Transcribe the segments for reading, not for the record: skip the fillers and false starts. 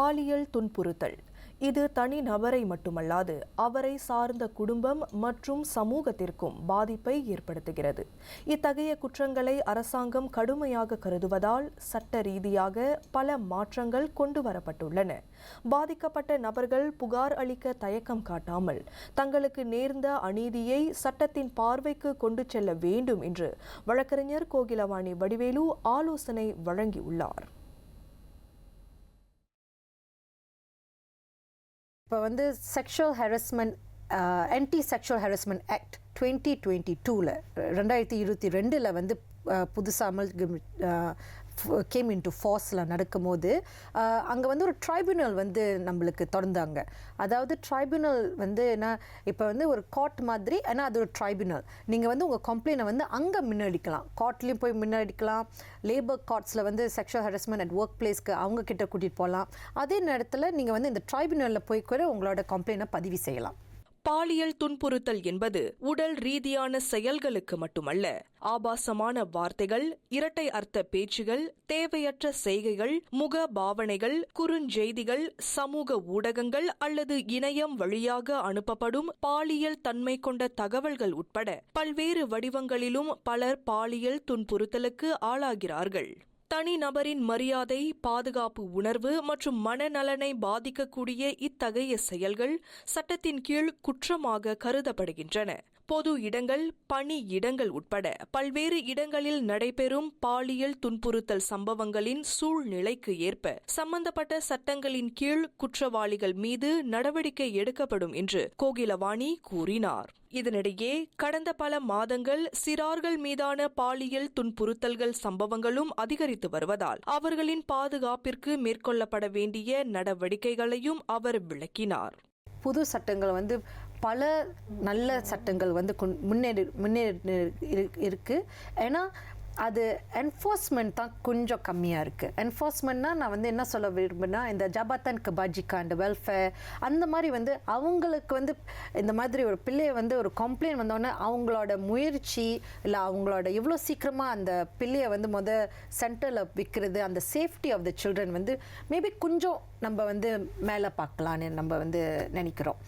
பாலியல் துன்புறுத்தல் இது தனி நபரை மட்டுமல்லாது அவரை சார்ந்த குடும்பம் மற்றும் சமூகத்திற்கும் பாதிப்பை ஏற்படுத்துகிறது. இத்தகைய குற்றங்களை அரசாங்கம் கடுமையாக கருதுவதால் சட்ட ரீதியாக பல மாற்றங்கள் கொண்டு வரப்பட்டுள்ளன. பாதிக்கப்பட்ட நபர்கள் புகார் அளிக்க தயக்கம் காட்டாமல் தங்களுக்கு நேர்ந்த அநீதியை சட்டத்தின் பார்வைக்கு கொண்டு செல்ல வேண்டும் என்று வழக்கறிஞர் கோகிலவாணி வடிவேலு ஆலோசனை வழங்கியுள்ளார். இப்போ வந்து sexual harassment anti sexual harassment act 2022 2022 வந்து புதுசாக கேம் இன்டு ஃபார்ஸில் நடக்கும்போது அங்கே வந்து ஒரு ட்ரைபுனல் வந்து நம்மளுக்கு திறந்தாங்க. அதாவது ட்ரைபுனல் வந்து என்ன, இப்போ வந்து ஒரு கோர்ட் மாதிரி, ஆனால் அது ஒரு ட்ரைபுனல். நீங்கள் வந்து உங்கள் கம்ப்ளைண்ட்டை வந்து அங்கே முன்னெடுக்கலாம், கோர்ட்லேயும் போய் முன்னெடுக்கலாம். லேபர் கோர்ட்ஸில் வந்து செக்ஷுவல் ஹராஸ்மெண்ட் அட் ஒர்க் பிளேஸ்க்கு அவங்க கிட்ட கூட்டிகிட்டு போகலாம். அதே நேரத்தில் நீங்கள் வந்து இந்த ட்ரைபுனலில் போய் கூட உங்களோட கம்ப்ளைண்ட்டை பதிவு செய்யலாம். பாலியல் துன்புறுத்தல் என்பது உடல் ரீதியான செயல்களுக்கு மட்டுமல்ல, ஆபாசமான வார்த்தைகள், இரட்டை அர்த்த பேச்சுகள், தேவையற்ற செய்கைகள், முக பாவனைகள், குறுஞ்செய்திகள், சமூக ஊடகங்கள் அல்லது இணையம் வழியாக அனுப்பப்படும் பாலியல் தன்மை கொண்ட தகவல்கள் உட்பட பல்வேறு வடிவங்களிலும் பலர் பாலியல் துன்புறுத்தலுக்கு ஆளாகிறார்கள். தனி நபரின் மரியாதை, பாதுகாப்பு உணர்வு மற்றும் மனநலனை பாதிக்கக்கூடிய இத்தகைய செயல்கள் சட்டத்தின் கீழ் குற்றமாக கருதப்படுகின்றன. பொது இடங்கள், பணி இடங்கள் உட்பட பல்வேறு இடங்களில் நடைபெறும் பாலியல் துன்புறுத்தல் சம்பவங்களின் சூழ்நிலைக்கு ஏற்ப சம்பந்தப்பட்ட சட்டங்களின் கீழ் குற்றவாளிகள் மீது நடவடிக்கை எடுக்கப்படும் என்று கோகிலவாணி கூறினார். இதனிடையே கடந்த பல மாதங்கள் சிறார்கள் மீதான பாலியல் துன்புறுத்தல்கள் சம்பவங்களும் அதிகரித்து வருவதால் அவர்களின் பாதுகாப்பிற்கு மேற்கொள்ளப்பட வேண்டிய நடவடிக்கைகளையும் அவர் விளக்கினார். புது சட்டங்கள் வந்து பல நல்ல சட்டங்கள் வந்து முன்னேறி இருக்கு. ஏன்னா அது என்ஃபோர்ஸ்மெண்ட் தான் கொஞ்சம் கம்மியாக இருக்குது. என்ஃபோர்ஸ்மெண்ட்னா நான் வந்து என்ன சொல்ல விரும்புனா, இந்த ஜபாத்தன் கபாஜிக்கா, இந்த வெல்ஃபேர் அந்த மாதிரி வந்து அவங்களுக்கு வந்து இந்த மாதிரி ஒரு பிள்ளையை வந்து ஒரு கம்ப்ளைண்ட் வந்தோடனே அவங்களோட முயற்சி இல்லை அவங்களோட எவ்வளோ சீக்கிரமாக அந்த பிள்ளையை வந்து சென்டரில் விற்கிறது, அந்த சேஃப்டி ஆஃப் த சில்ட்ரன் வந்து மேபி கொஞ்சம் நம்ம வந்து மேலே பார்க்கலான்னு நம்ம வந்து நினைக்கிறோம்.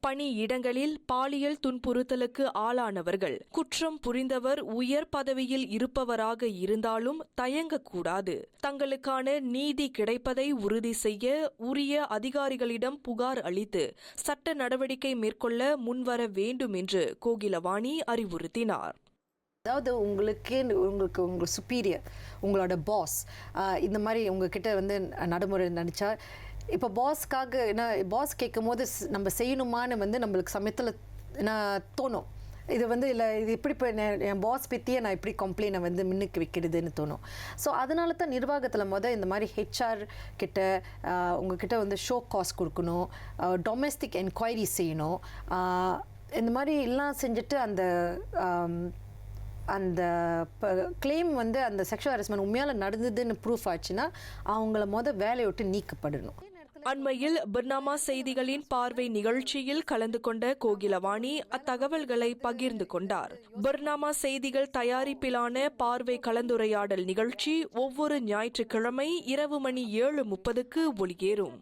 பணி இடங்களில் பாலியல் துன்புறுத்தலுக்கு ஆளானவர்கள் குற்றம் புரிந்தவர் உயர் பதவியில் இருப்பவராக இருந்தாலும் தயங்கக்கூடாது. தங்களுக்கான நீதி கிடைப்பதை உறுதி செய்ய உரிய அதிகாரிகளிடம் புகார் அளித்து சட்ட நடவடிக்கை மேற்கொள்ள முன்வர வேண்டும் என்று கோகிலவாணி அறிவுறுத்தினார். அதாவது உங்கள் சுப்பீரியர், உங்களோட பாஸ் இந்த மாதிரி உங்ககிட்ட வந்து நடைமுறை நினச்சா, இப்போ பாஸ்க்காக என்ன பாஸ் கேட்கும் போது நம்ம செய்யணுமான்னு வந்து நம்மளுக்கு சமயத்தில் நான் தோணும். இது வந்து இல்லை, இது எப்படி இப்போ என் பாஸ் பற்றியே நான் இப்படி கம்ப்ளைண்ட்டை வந்து முன்னுக்கு வைக்கிறதுன்னு தோணும். ஸோ அதனால தான் நிர்வாகத்தில் இந்த மாதிரி ஹெச்ஆர் கிட்ட உங்ககிட்ட வந்து ஷோ காஸ்ட் கொடுக்கணும், டொமெஸ்டிக் என்கொயரி செய்யணும். இந்த மாதிரி எல்லாம் செஞ்சுட்டு அந்த கிளைம் வந்து அந்த செக்ஷுவல் ஹராஸ்மெண்ட் உண்மையால் நடந்ததுன்னு ப்ரூஃப் ஆச்சுன்னா அவங்கள வேலையை விட்டு நீக்கப்படணும். அண்மையில் பர்னாமா செய்திகளின் பார்வை நிகழ்ச்சியில் கலந்து கொண்ட கோகிலவாணி அத்தகவல்களை பகிர்ந்து கொண்டார். பர்னாமா செய்திகள் தயாரிப்பிலான பார்வை கலந்துரையாடல் நிகழ்ச்சி ஒவ்வொரு ஞாயிற்றுக்கிழமை இரவு மணி 7:30க்கு ஒளியேறும்.